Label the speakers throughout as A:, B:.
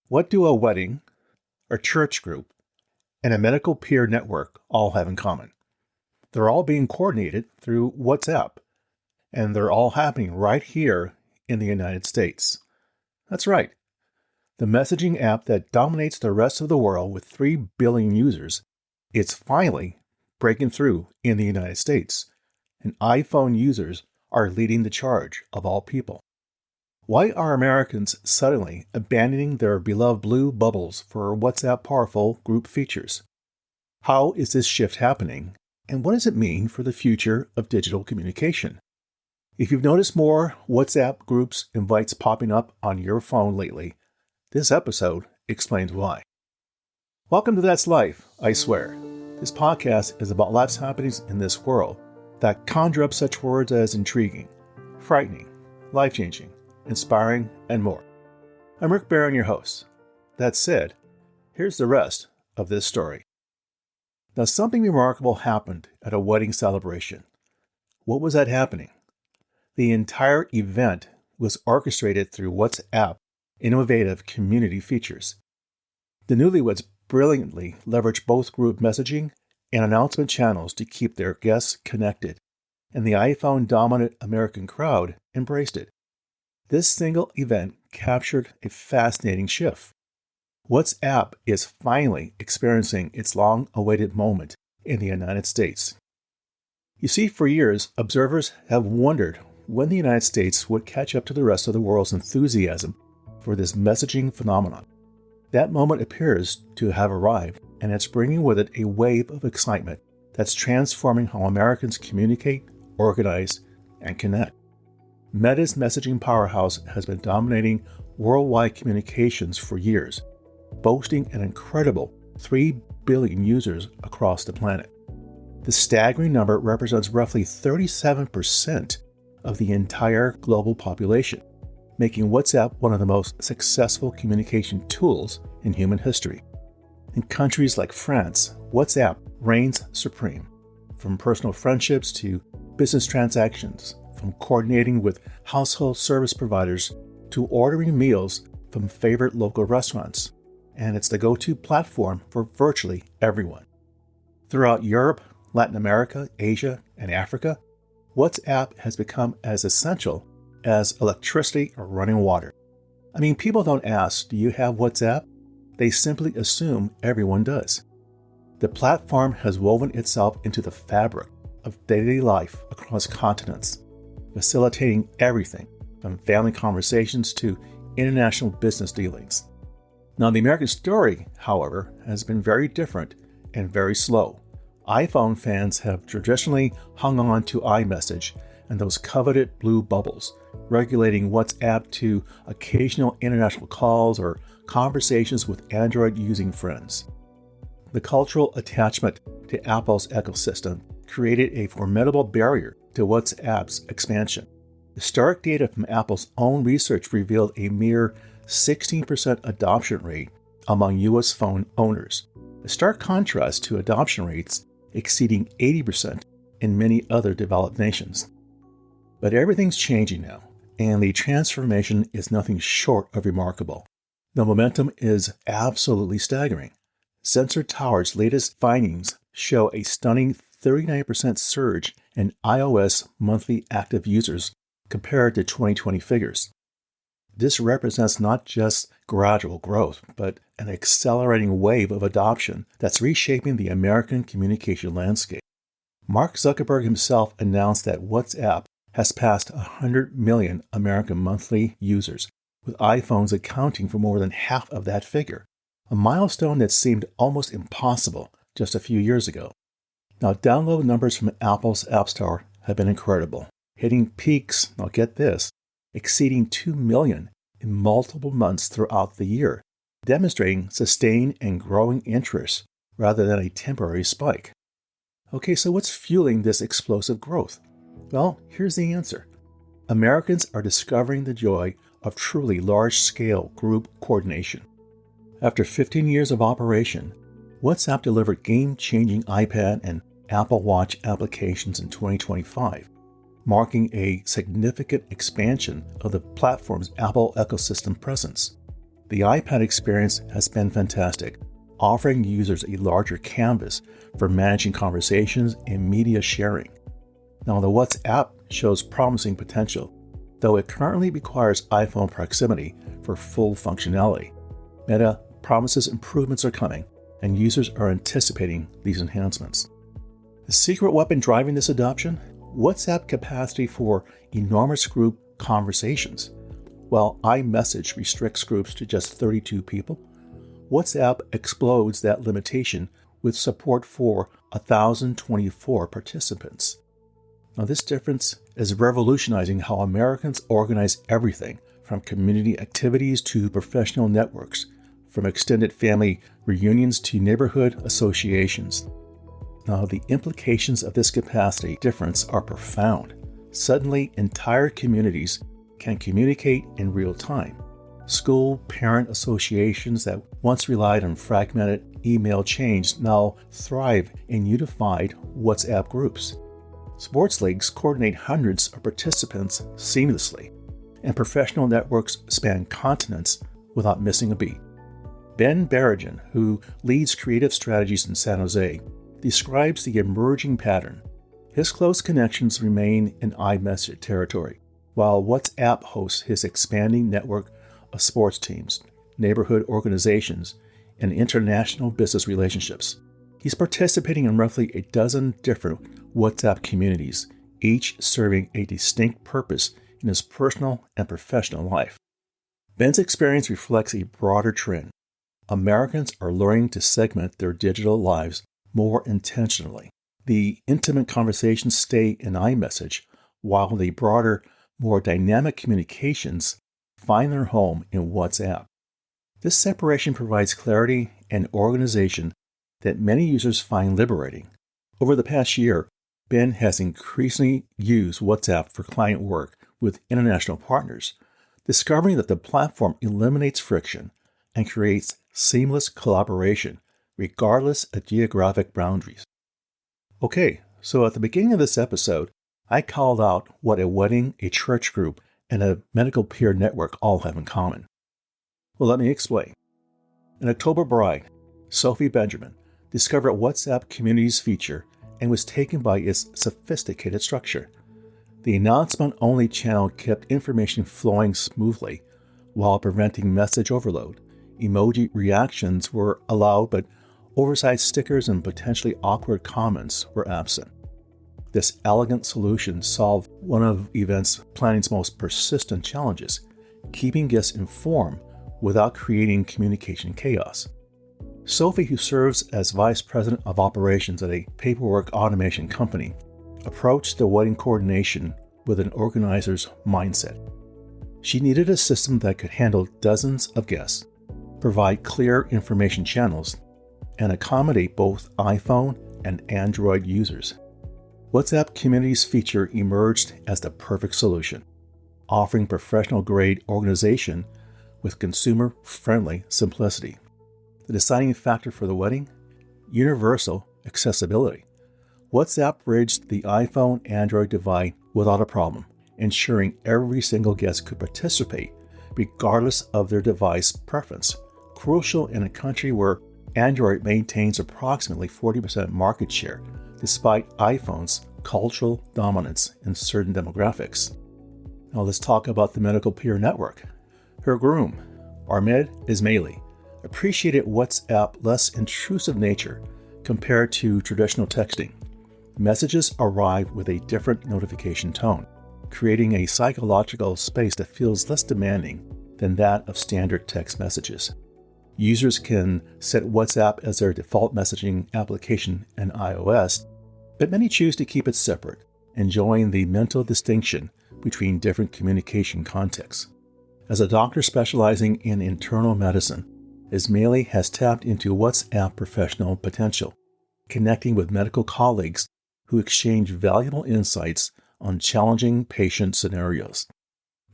A: What do a wedding, a church group, and a medical peer network all have in common? They're all being coordinated through WhatsApp, and they're all happening right here in the United States. That's right. The messaging app that dominates the rest of the world with 3 billion users is finally breaking through in the United States, and iPhone users are leading the charge of all people. Why are Americans suddenly abandoning their beloved blue bubbles for WhatsApp powerful group features? How is this shift happening, and what does it mean for the future of digital communication? If you've noticed more WhatsApp groups invites popping up on your phone lately, this episode explains why. Welcome to That's Life, I swear. This podcast is about life's happenings in this world that conjure up such words as intriguing, frightening, life-changing, inspiring, and more. I'm Rick Barron, your host. That said, here's the rest of this story. Now, something remarkable happened at a wedding celebration. What was that happening? The entire event was orchestrated through WhatsApp innovative community features. The newlyweds brilliantly leveraged both group messaging and announcement channels to keep their guests connected, and the iPhone-dominant American crowd embraced it. This single event captured a fascinating shift. WhatsApp is finally experiencing its long-awaited moment in the United States. You see, for years, observers have wondered when the United States would catch up to the rest of the world's enthusiasm for this messaging phenomenon. That moment appears to have arrived, and it's bringing with it a wave of excitement that's transforming how Americans communicate, organize, and connect. Meta's messaging powerhouse has been dominating worldwide communications for years, boasting an incredible 3 billion users across the planet. The staggering number represents roughly 37% of the entire global population, making WhatsApp one of the most successful communication tools in human history. In countries like France, WhatsApp reigns supreme, from personal friendships to business transactions, from coordinating with household service providers to ordering meals from favorite local restaurants, and it's the go-to platform for virtually everyone. Throughout Europe, Latin America, Asia, and Africa, WhatsApp has become as essential as electricity or running water. I mean, people don't ask, do you have WhatsApp? They simply assume everyone does. The platform has woven itself into the fabric of daily life across continents, facilitating everything from family conversations to international business dealings. Now, the American story, however, has been very different and very slow. iPhone fans have traditionally hung on to iMessage and those coveted blue bubbles, regulating WhatsApp to occasional international calls or conversations with Android-using friends. The cultural attachment to Apple's ecosystem created a formidable barrier to WhatsApp's expansion. Historic data from Apple's own research revealed a mere 16% adoption rate among U.S. phone owners, a stark contrast to adoption rates exceeding 80% in many other developed nations. But everything's changing now, and the transformation is nothing short of remarkable. The momentum is absolutely staggering. Sensor Tower's latest findings show a stunning 39% surge in iOS monthly active users compared to 2020 figures. This represents not just gradual growth, but an accelerating wave of adoption that's reshaping the American communication landscape. Mark Zuckerberg himself announced that WhatsApp has passed 100 million American monthly users, with iPhones accounting for more than half of that figure, a milestone that seemed almost impossible just a few years ago. Now, download numbers from Apple's App Store have been incredible, hitting peaks, now get this, exceeding 2 million in multiple months throughout the year, demonstrating sustained and growing interest rather than a temporary spike. Okay, so what's fueling this explosive growth? Well, here's the answer. Americans are discovering the joy of truly large-scale group coordination. After 15 years of operation, WhatsApp delivered game-changing iPad and Apple Watch applications in 2025, marking a significant expansion of the platform's Apple ecosystem presence. The iPad experience has been fantastic, offering users a larger canvas for managing conversations and media sharing. Now, the WhatsApp shows promising potential, though it currently requires iPhone proximity for full functionality. Meta promises improvements are coming, and users are anticipating these enhancements. The secret weapon driving this adoption? WhatsApp capacity for enormous group conversations. While iMessage restricts groups to just 32 people, WhatsApp explodes that limitation with support for 1,024 participants. Now, this difference is revolutionizing how Americans organize everything from community activities to professional networks, from extended family reunions to neighborhood associations. Now, the implications of this capacity difference are profound. Suddenly, entire communities can communicate in real time. School parent associations that once relied on fragmented email chains now thrive in unified WhatsApp groups. Sports leagues coordinate hundreds of participants seamlessly, and professional networks span continents without missing a beat. Ben Berrigan, who leads creative strategies in San Jose, describes the emerging pattern. His close connections remain in iMessage territory, while WhatsApp hosts his expanding network of sports teams, neighborhood organizations, and international business relationships. He's participating in roughly a dozen different WhatsApp communities, each serving a distinct purpose in his personal and professional life. Ben's experience reflects a broader trend. Americans are learning to segment their digital lives more intentionally. The intimate conversations stay in iMessage, while the broader, more dynamic communications find their home in WhatsApp. This separation provides clarity and organization that many users find liberating. Over the past year, Ben has increasingly used WhatsApp for client work with international partners, discovering that the platform eliminates friction and creates seamless collaboration, regardless of geographic boundaries. Okay, so at the beginning of this episode, I called out what a wedding, a church group, and a medical peer network all have in common. Well, let me explain. An October bride, Sophie Benjamin, discovered WhatsApp Communities feature and was taken by its sophisticated structure. The announcement-only channel kept information flowing smoothly while preventing message overload. Emoji reactions were allowed, but oversized stickers and potentially awkward comments were absent. This elegant solution solved one of events planning's most persistent challenges, keeping guests informed without creating communication chaos. Sophie, who serves as Vice President of Operations at a paperwork automation company, approached the wedding coordination with an organizer's mindset. She needed a system that could handle dozens of guests, provide clear information channels, and accommodate both iPhone and Android users. WhatsApp Communities feature emerged as the perfect solution, offering professional-grade organization with consumer-friendly simplicity. The deciding factor for the wedding? Universal accessibility. WhatsApp bridged the iPhone-Android divide without a problem, ensuring every single guest could participate regardless of their device preference, crucial in a country where Android maintains approximately 40% market share, despite iPhone's cultural dominance in certain demographics. Now let's talk about the medical peer network. Her groom, Ahmed Ismaili, appreciated WhatsApp's less intrusive nature compared to traditional texting. Messages arrive with a different notification tone, creating a psychological space that feels less demanding than that of standard text messages. Users can set WhatsApp as their default messaging application in iOS, but many choose to keep it separate, enjoying the mental distinction between different communication contexts. As a doctor specializing in internal medicine, Ismaili has tapped into WhatsApp professional potential, connecting with medical colleagues who exchange valuable insights on challenging patient scenarios.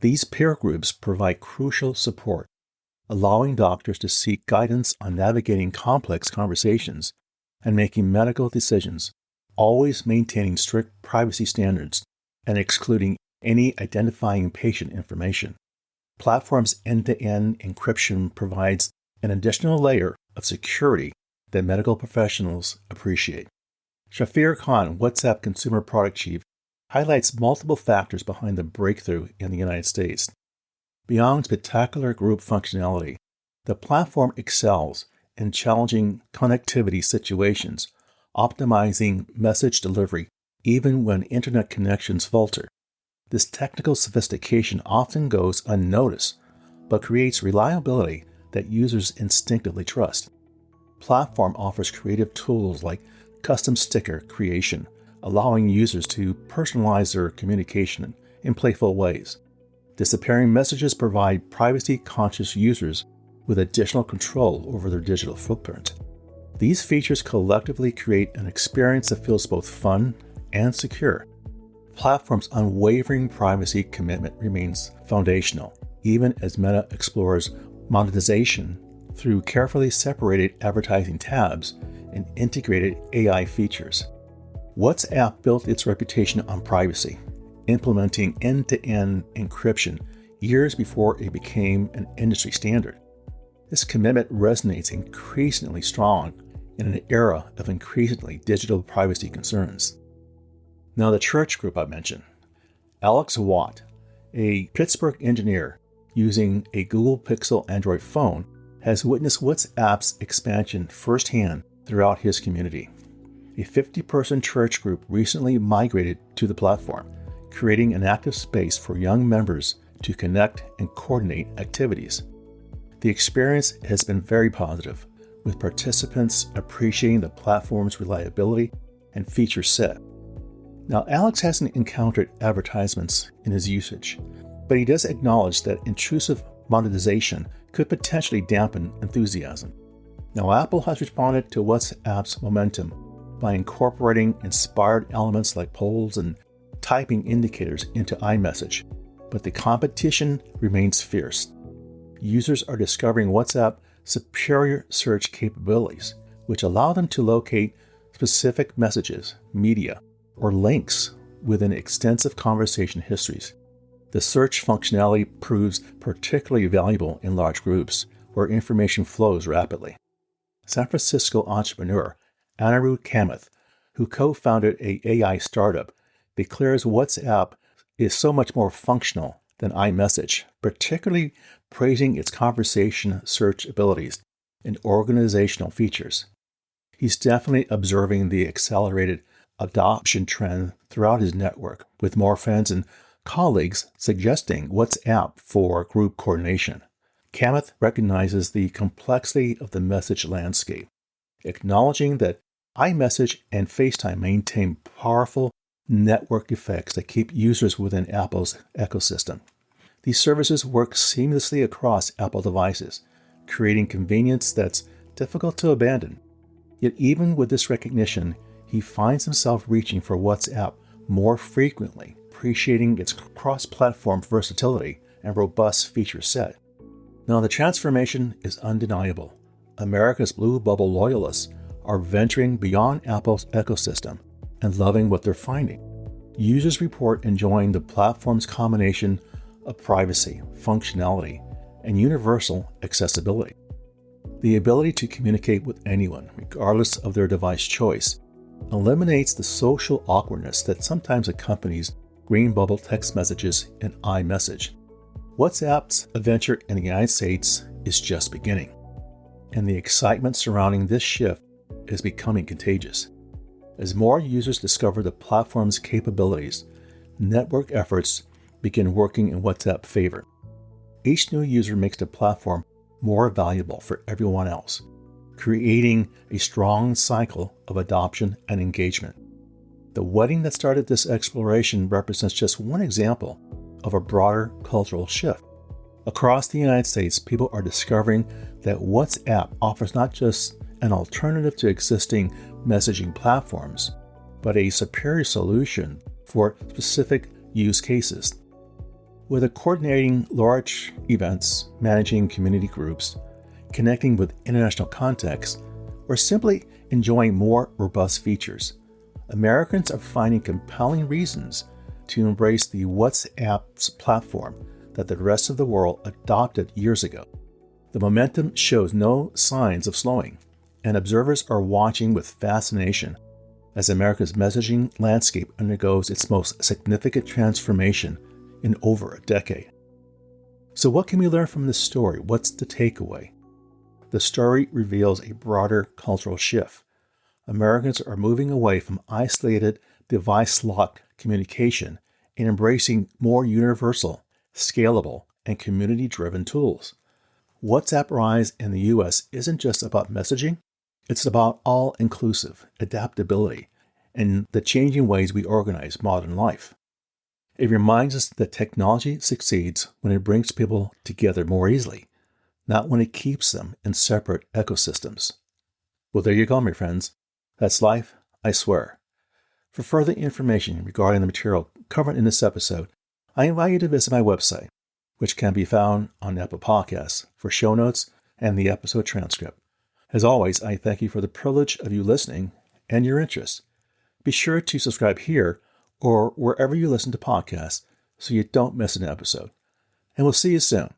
A: These peer groups provide crucial support, allowing doctors to seek guidance on navigating complex conversations and making medical decisions, always maintaining strict privacy standards and excluding any identifying patient information. Platform's end-to-end encryption provides an additional layer of security that medical professionals appreciate. Shafir Khan, WhatsApp Consumer Product Chief, highlights multiple factors behind the breakthrough in the United States. Beyond spectacular group functionality, the platform excels in challenging connectivity situations, optimizing message delivery even when internet connections falter. This technical sophistication often goes unnoticed, but creates reliability that users instinctively trust. Platform offers creative tools like custom sticker creation, allowing users to personalize their communication in playful ways. Disappearing messages provide privacy-conscious users with additional control over their digital footprint. These features collectively create an experience that feels both fun and secure. Platform's unwavering privacy commitment remains foundational, even as Meta explores monetization through carefully separated advertising tabs and integrated AI features. WhatsApp built its reputation on privacy, implementing end-to-end encryption years before it became an industry standard. This commitment resonates increasingly strong in an era of increasingly digital privacy concerns. Now, the church group I mentioned. Alex Watt, a Pittsburgh engineer using a Google Pixel Android phone, has witnessed WhatsApp's expansion firsthand throughout his community. A 50-person church group recently migrated to the platform, creating an active space for young members to connect and coordinate activities. The experience has been very positive, with participants appreciating the platform's reliability and feature set. Now, Alex hasn't encountered advertisements in his usage, but he does acknowledge that intrusive monetization could potentially dampen enthusiasm. Now, Apple has responded to WhatsApp's momentum by incorporating inspired elements like polls and typing indicators into iMessage, but the competition remains fierce. Users are discovering WhatsApp's superior search capabilities, which allow them to locate specific messages, media, or links within extensive conversation histories. The search functionality proves particularly valuable in large groups where information flows rapidly. San Francisco entrepreneur Anirudh Kamath, who co-founded an AI startup, declares WhatsApp is so much more functional than iMessage, particularly praising its conversation search abilities and organizational features. He's definitely observing the accelerated adoption trend throughout his network, with more friends and colleagues suggesting WhatsApp for group coordination. Kamath recognizes the complexity of the message landscape, acknowledging that iMessage and FaceTime maintain powerful network effects that keep users within Apple's ecosystem. These services work seamlessly across Apple devices, creating convenience that's difficult to abandon. Yet even with this recognition, he finds himself reaching for WhatsApp more frequently, appreciating its cross-platform versatility and robust feature set. Now, the transformation is undeniable. America's Blue Bubble loyalists are venturing beyond Apple's ecosystem and loving what they're finding. Users report enjoying the platform's combination of privacy, functionality, and universal accessibility. The ability to communicate with anyone, regardless of their device choice, eliminates the social awkwardness that sometimes accompanies green bubble text messages in iMessage. WhatsApp's adventure in the United States is just beginning, and the excitement surrounding this shift is becoming contagious. As more users discover the platform's capabilities, network efforts begin working in WhatsApp's favor. Each new user makes the platform more valuable for everyone else, creating a strong cycle of adoption and engagement. The wedding that started this exploration represents just one example of a broader cultural shift. Across the United States, people are discovering that WhatsApp offers not just an alternative to existing messaging platforms, but a superior solution for specific use cases. Whether coordinating large events, managing community groups, connecting with international contexts, or simply enjoying more robust features, Americans are finding compelling reasons to embrace the WhatsApp's platform that the rest of the world adopted years ago. The momentum shows no signs of slowing, and observers are watching with fascination as America's messaging landscape undergoes its most significant transformation in over a decade. So what can we learn from this story? What's the takeaway? The story reveals a broader cultural shift. Americans are moving away from isolated, device-locked communication and embracing more universal, scalable, and community-driven tools. WhatsApp rise in the US isn't just about messaging, it's about all-inclusive adaptability and the changing ways we organize modern life. It reminds us that technology succeeds when it brings people together more easily, not when it keeps them in separate ecosystems. Well, there you go, my friends. That's life, I swear. For further information regarding the material covered in this episode, I invite you to visit my website, which can be found on Apple Podcasts, for show notes and the episode transcript. As always, I thank you for the privilege of you listening and your interest. Be sure to subscribe here or wherever you listen to podcasts so you don't miss an episode. And we'll see you soon.